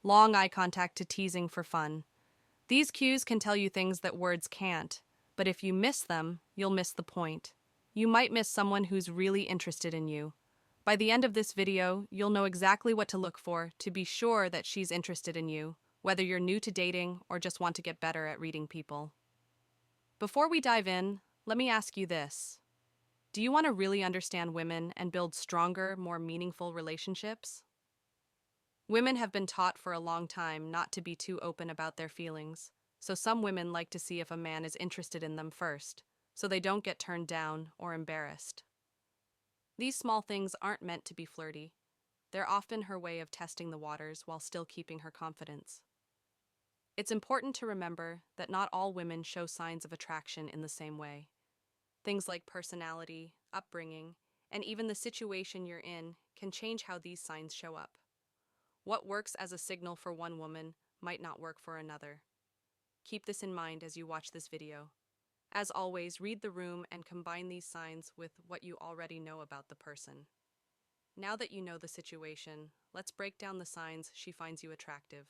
long eye contact to teasing for fun. These cues can tell you things that words can't, but if you miss them, you'll miss the point. You might miss someone who's really interested in you. By the end of this video, you'll know exactly what to look for to be sure that she's interested in you, whether you're new to dating or just want to get better at reading people. Before we dive in, let me ask you this. Do you want to really understand women and build stronger, more meaningful relationships? Women have been taught for a long time not to be too open about their feelings, so some women like to see if a man is interested in them first, so they don't get turned down or embarrassed. These small things aren't meant to be flirty. They're often her way of testing the waters while still keeping her confidence. It's important to remember that not all women show signs of attraction in the same way. Things like personality, upbringing, and even the situation you're in can change how these signs show up. What works as a signal for one woman might not work for another. Keep this in mind as you watch this video. As always, read the room and combine these signs with what you already know about the person. Now that you know the situation, let's break down the signs she finds you attractive.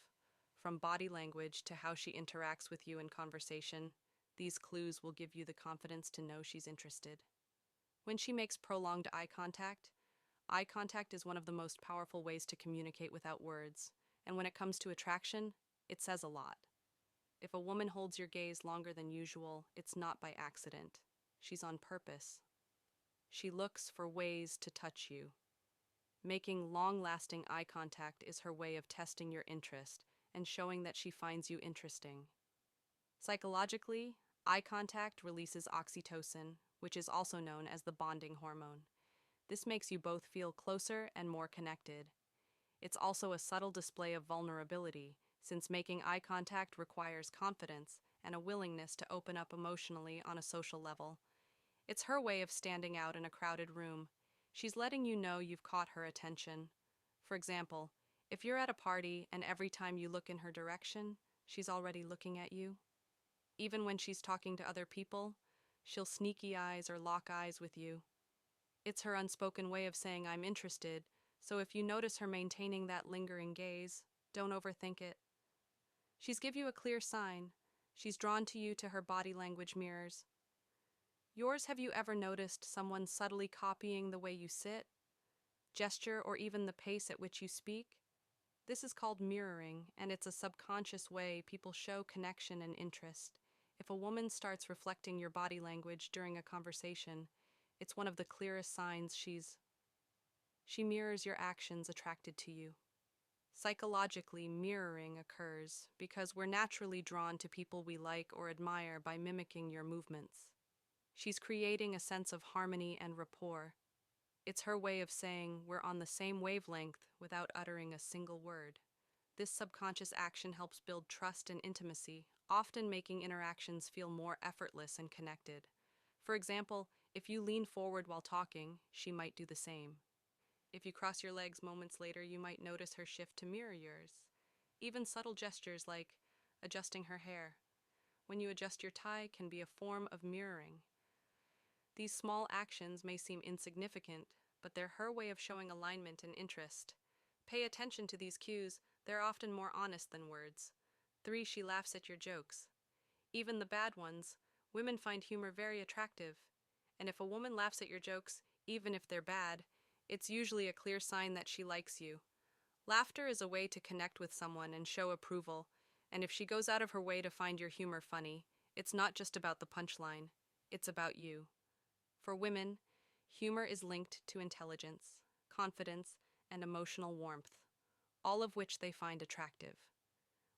From body language to how she interacts with you in conversation, these clues will give you the confidence to know she's interested. When she makes prolonged eye contact is one of the most powerful ways to communicate without words, and when it comes to attraction, it says a lot. If a woman holds your gaze longer than usual, it's not by accident. She's on purpose. She looks for ways to touch you. Making long-lasting eye contact is her way of testing your interest and showing that she finds you interesting. Psychologically, eye contact releases oxytocin, which is also known as the bonding hormone. This makes you both feel closer and more connected. It's also a subtle display of vulnerability, since making eye contact requires confidence and a willingness to open up emotionally on a social level. It's her way of standing out in a crowded room. She's letting you know you've caught her attention. For example, if you're at a party and every time you look in her direction, she's already looking at you. Even when she's talking to other people, she'll sneaky eyes or lock eyes with you. It's her unspoken way of saying I'm interested, so if you notice her maintaining that lingering gaze, don't overthink it. She's give you a clear sign. She's drawn to you to her body language mirrors. Yours, have you ever noticed someone subtly copying the way you sit, gesture, or even the pace at which you speak? This is called mirroring, and it's a subconscious way people show connection and interest. If a woman starts reflecting your body language during a conversation, it's one of the clearest signs she mirrors your actions attracted to you. Psychologically, mirroring occurs because we're naturally drawn to people we like or admire by mimicking your movements. She's creating a sense of harmony and rapport. It's her way of saying we're on the same wavelength without uttering a single word. This subconscious action helps build trust and intimacy, often making interactions feel more effortless and connected. For example, if you lean forward while talking, she might do the same. If you cross your legs moments later, you might notice her shift to mirror yours. Even subtle gestures like adjusting her hair when you adjust your tie can be a form of mirroring. These small actions may seem insignificant, but they're her way of showing alignment and interest. Pay attention to these cues, they're often more honest than words. 3. She laughs at your jokes. Even the bad ones, women find humor very attractive. And if a woman laughs at your jokes, even if they're bad, it's usually a clear sign that she likes you. Laughter is a way to connect with someone and show approval, and if she goes out of her way to find your humor funny, it's not just about the punchline, it's about you. For women, humor is linked to intelligence, confidence, and emotional warmth, all of which they find attractive.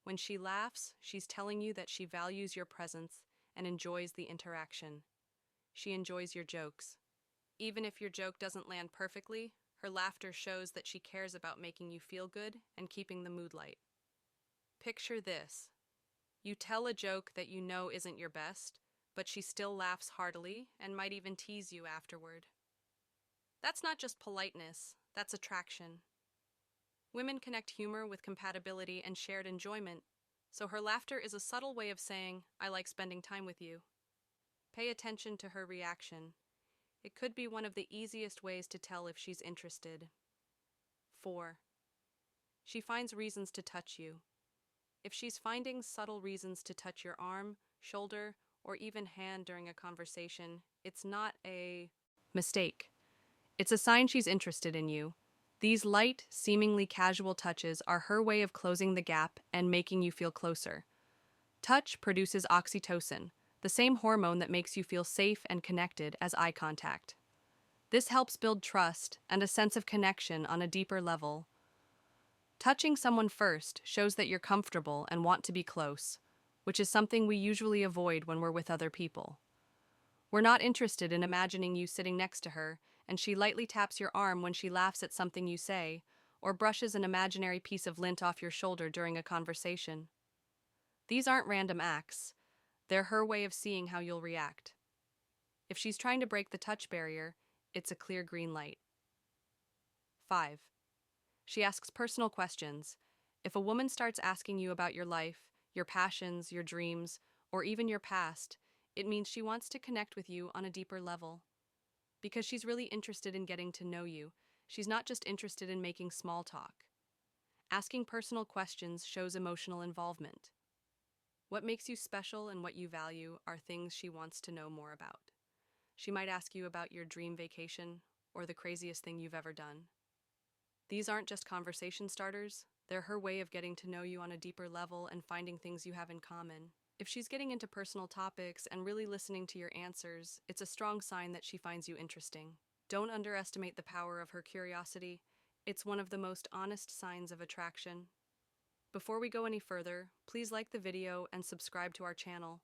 When she laughs, she's telling you that she values your presence and enjoys the interaction. She enjoys your jokes. Even if your joke doesn't land perfectly, her laughter shows that she cares about making you feel good and keeping the mood light. Picture this. You tell a joke that you know isn't your best, but she still laughs heartily and might even tease you afterward. That's not just politeness, that's attraction. Women connect humor with compatibility and shared enjoyment, so her laughter is a subtle way of saying, I like spending time with you. Pay attention to her reaction. It could be one of the easiest ways to tell if she's interested. 4. She finds reasons to touch you. If she's finding subtle reasons to touch your arm, shoulder, or even hand during a conversation, it's not a mistake. It's a sign she's interested in you. These light, seemingly casual touches are her way of closing the gap and making you feel closer. Touch produces oxytocin, the same hormone that makes you feel safe and connected as eye contact. This helps build trust and a sense of connection on a deeper level. Touching someone first shows that you're comfortable and want to be close, which is something we usually avoid when we're with other people. We're not interested in imagining you sitting next to her and she lightly taps your arm when she laughs at something you say, or brushes an imaginary piece of lint off your shoulder during a conversation. These aren't random acts. They're her way of seeing how you'll react. If she's trying to break the touch barrier, it's a clear green light. 5. She asks personal questions. If a woman starts asking you about your life, your passions, your dreams, or even your past, it means she wants to connect with you on a deeper level. Because she's really interested in getting to know you, she's not just interested in making small talk. Asking personal questions shows emotional involvement. What makes you special and what you value are things she wants to know more about. She might ask you about your dream vacation or the craziest thing you've ever done. These aren't just conversation starters, they're her way of getting to know you on a deeper level and finding things you have in common. If she's getting into personal topics and really listening to your answers, it's a strong sign that she finds you interesting. Don't underestimate the power of her curiosity. It's one of the most honest signs of attraction. Before we go any further, please like the video and subscribe to our channel.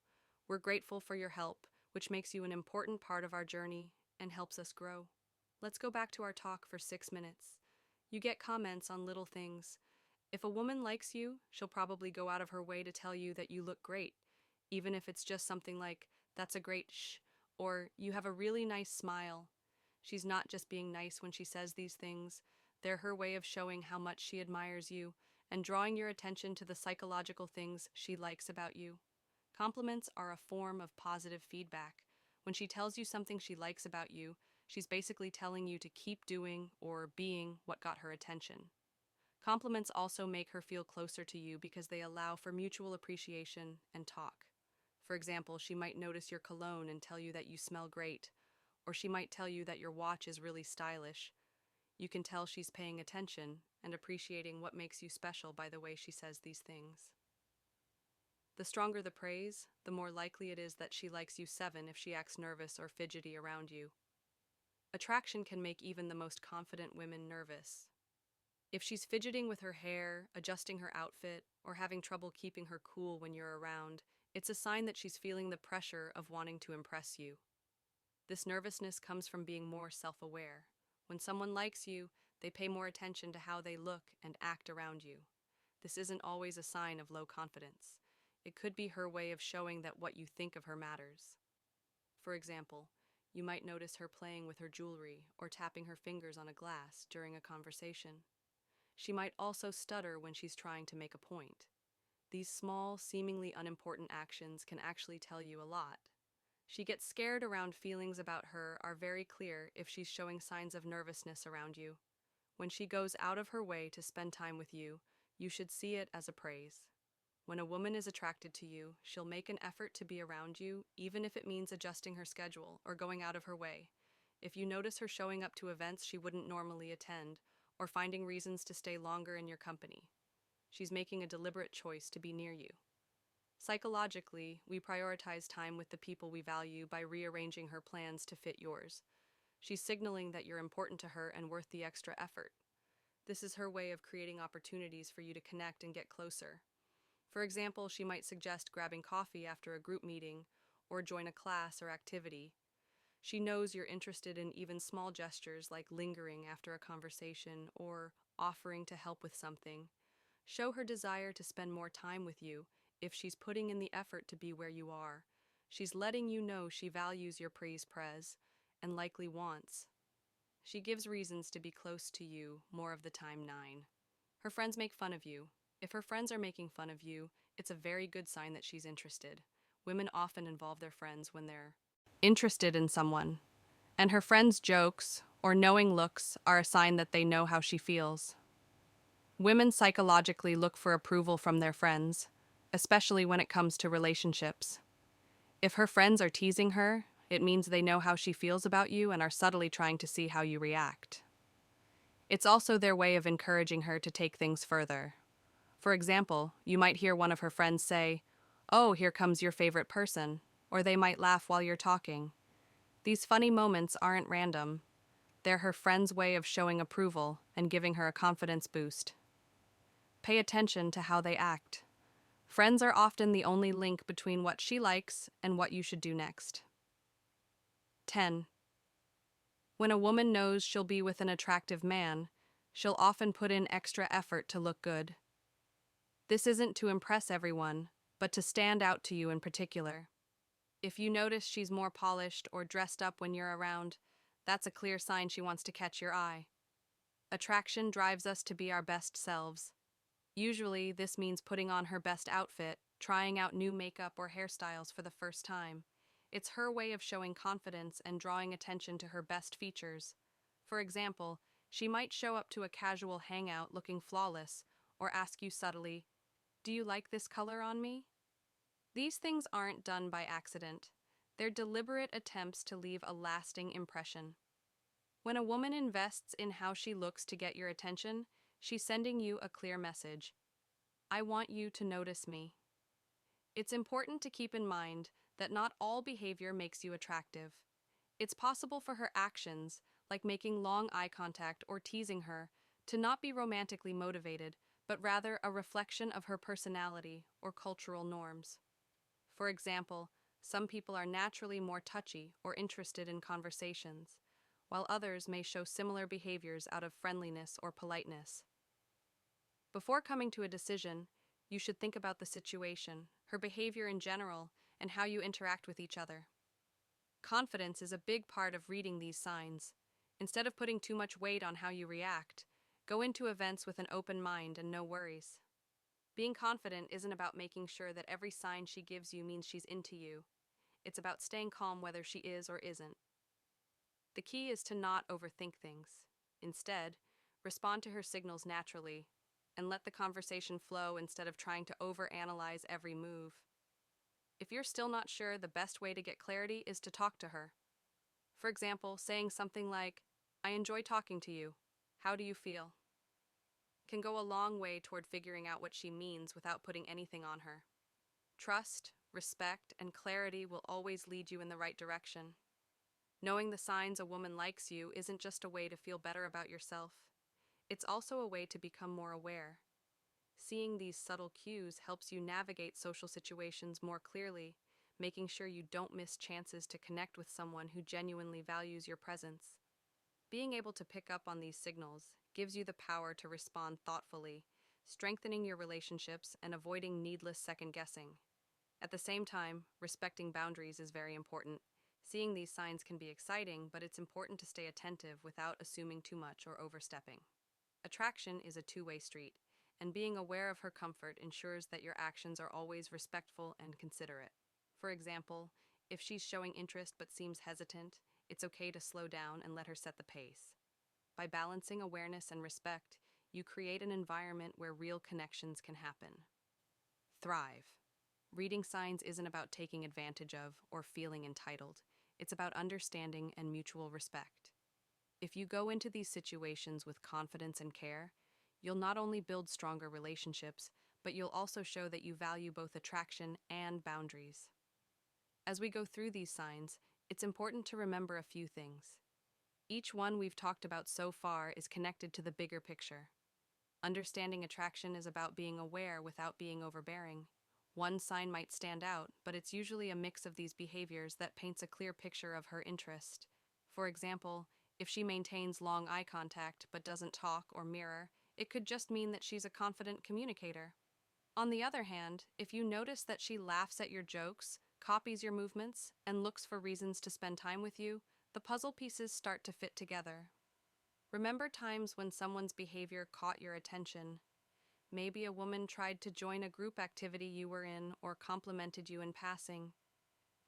We're grateful for your help, which makes you an important part of our journey and helps us grow. Let's go back to our talk for 6 minutes. You get comments on little things. If a woman likes you, she'll probably go out of her way to tell you that you look great, even if it's just something like, "That's a great shh," or "You have a really nice smile." She's not just being nice when she says these things. They're her way of showing how much she admires you and drawing your attention to the psychological things she likes about you. Compliments are a form of positive feedback. When she tells you something she likes about you, she's basically telling you to keep doing or being what got her attention. Compliments also make her feel closer to you because they allow for mutual appreciation and talk. For example, she might notice your cologne and tell you that you smell great, or she might tell you that your watch is really stylish. You can tell she's paying attention and appreciating what makes you special by the way she says these things. The stronger the praise, the more likely it is that she likes you. 7. If she acts nervous or fidgety around you. Attraction can make even the most confident women nervous. If she's fidgeting with her hair, adjusting her outfit, or having trouble keeping her cool when you're around, it's a sign that she's feeling the pressure of wanting to impress you. This nervousness comes from being more self-aware. When someone likes you, they pay more attention to how they look and act around you. This isn't always a sign of low confidence. It could be her way of showing that what you think of her matters. For example, you might notice her playing with her jewelry or tapping her fingers on a glass during a conversation. She might also stutter when she's trying to make a point. These small, seemingly unimportant actions can actually tell you a lot. She gets scared around feelings about her are very clear if she's showing signs of nervousness around you. When she goes out of her way to spend time with you, you should see it as a praise. When a woman is attracted to you, she'll make an effort to be around you, even if it means adjusting her schedule or going out of her way. If you notice her showing up to events she wouldn't normally attend, or finding reasons to stay longer in your company, she's making a deliberate choice to be near you. Psychologically, we prioritize time with the people we value by rearranging her plans to fit yours. She's signaling that you're important to her and worth the extra effort. This is her way of creating opportunities for you to connect and get closer. For example, she might suggest grabbing coffee after a group meeting or join a class or activity. She knows you're interested in even small gestures like lingering after a conversation or offering to help with something. Show her desire to spend more time with you if she's putting in the effort to be where you are. She's letting you know she values your praise and likely wants. She gives reasons to be close to you more of the time. 9. Her friends make fun of you. If her friends are making fun of you, it's a very good sign that she's interested. Women often involve their friends when they're interested in someone, and her friends' jokes or knowing looks are a sign that they know how she feels. Women psychologically look for approval from their friends, especially when it comes to relationships. If her friends are teasing her, it means they know how she feels about you and are subtly trying to see how you react. It's also their way of encouraging her to take things further. For example, you might hear one of her friends say, "Oh, here comes your favorite person," or they might laugh while you're talking. These funny moments aren't random. They're her friend's way of showing approval and giving her a confidence boost. Pay attention to how they act. Friends are often the only link between what she likes and what you should do next. 10. When a woman knows she'll be with an attractive man, she'll often put in extra effort to look good. This isn't to impress everyone, but to stand out to you in particular. If you notice she's more polished or dressed up when you're around, that's a clear sign she wants to catch your eye. Attraction drives us to be our best selves. Usually, this means putting on her best outfit, trying out new makeup or hairstyles for the first time. It's her way of showing confidence and drawing attention to her best features. For example, she might show up to a casual hangout looking flawless, or ask you subtly, "Do you like this color on me?" These things aren't done by accident. They're deliberate attempts to leave a lasting impression. When a woman invests in how she looks to get your attention, she's sending you a clear message. I want you to notice me. It's important to keep in mind that not all behavior makes you attractive. It's possible for her actions, like making long eye contact or teasing her, to not be romantically motivated, but rather a reflection of her personality or cultural norms. For example, some people are naturally more touchy or interested in conversations, while others may show similar behaviors out of friendliness or politeness. Before coming to a decision, you should think about the situation, her behavior in general, and how you interact with each other. Confidence is a big part of reading these signs. Instead of putting too much weight on how you react, go into events with an open mind and no worries. Being confident isn't about making sure that every sign she gives you means she's into you. It's about staying calm whether she is or isn't. The key is to not overthink things. Instead, respond to her signals naturally and let the conversation flow instead of trying to overanalyze every move. If you're still not sure, the best way to get clarity is to talk to her. For example, saying something like, "I enjoy talking to you. How do you feel?" can go a long way toward figuring out what she means without putting anything on her. Trust, respect, and clarity will always lead you in the right direction. Knowing the signs a woman likes you isn't just a way to feel better about yourself. It's also a way to become more aware. Seeing these subtle cues helps you navigate social situations more clearly, making sure you don't miss chances to connect with someone who genuinely values your presence. Being able to pick up on these signals gives you the power to respond thoughtfully, strengthening your relationships and avoiding needless second guessing. At the same time, respecting boundaries is very important. Seeing these signs can be exciting, but it's important to stay attentive without assuming too much or overstepping. Attraction is a two-way street, and being aware of her comfort ensures that your actions are always respectful and considerate. For example, if she's showing interest but seems hesitant, it's okay to slow down and let her set the pace. By balancing awareness and respect, you create an environment where real connections can happen. Thrive. Reading signs isn't about taking advantage of or feeling entitled. It's about understanding and mutual respect. If you go into these situations with confidence and care, you'll not only build stronger relationships, but you'll also show that you value both attraction and boundaries. As we go through these signs, it's important to remember a few things. Each one we've talked about so far is connected to the bigger picture. Understanding attraction is about being aware without being overbearing. One sign might stand out, but it's usually a mix of these behaviors that paints a clear picture of her interest. For example, if she maintains long eye contact but doesn't talk or mirror, it could just mean that she's a confident communicator. On the other hand, if you notice that she laughs at your jokes, copies your movements, and looks for reasons to spend time with you, the puzzle pieces start to fit together. Remember times when someone's behavior caught your attention. Maybe a woman tried to join a group activity you were in or complimented you in passing.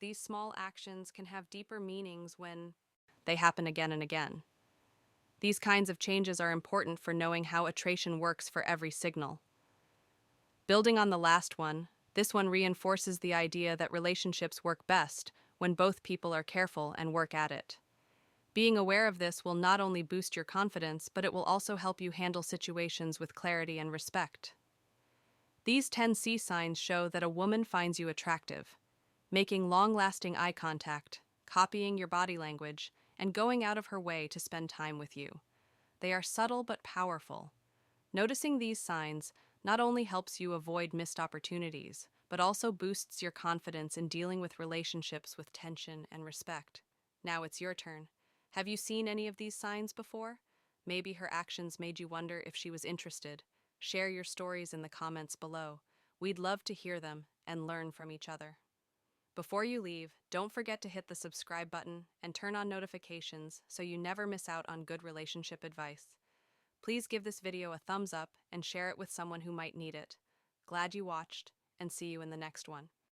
These small actions can have deeper meanings when they happen again and again. These kinds of changes are important for knowing how attraction works for every signal. Building on the last one, this one reinforces the idea that relationships work best when both people are careful and work at it. Being aware of this will not only boost your confidence, but it will also help you handle situations with clarity and respect. These 10 C signs show that a woman finds you attractive. Making long-lasting eye contact, copying your body language, and going out of her way to spend time with you. They are subtle but powerful. Noticing these signs not only helps you avoid missed opportunities, but also boosts your confidence in dealing with relationships with tension and respect. Now it's your turn. Have you seen any of these signs before? Maybe her actions made you wonder if she was interested. Share your stories in the comments below. We'd love to hear them and learn from each other. Before you leave, don't forget to hit the subscribe button and turn on notifications so you never miss out on good relationship advice. Please give this video a thumbs up and share it with someone who might need it. Glad you watched, and see you in the next one.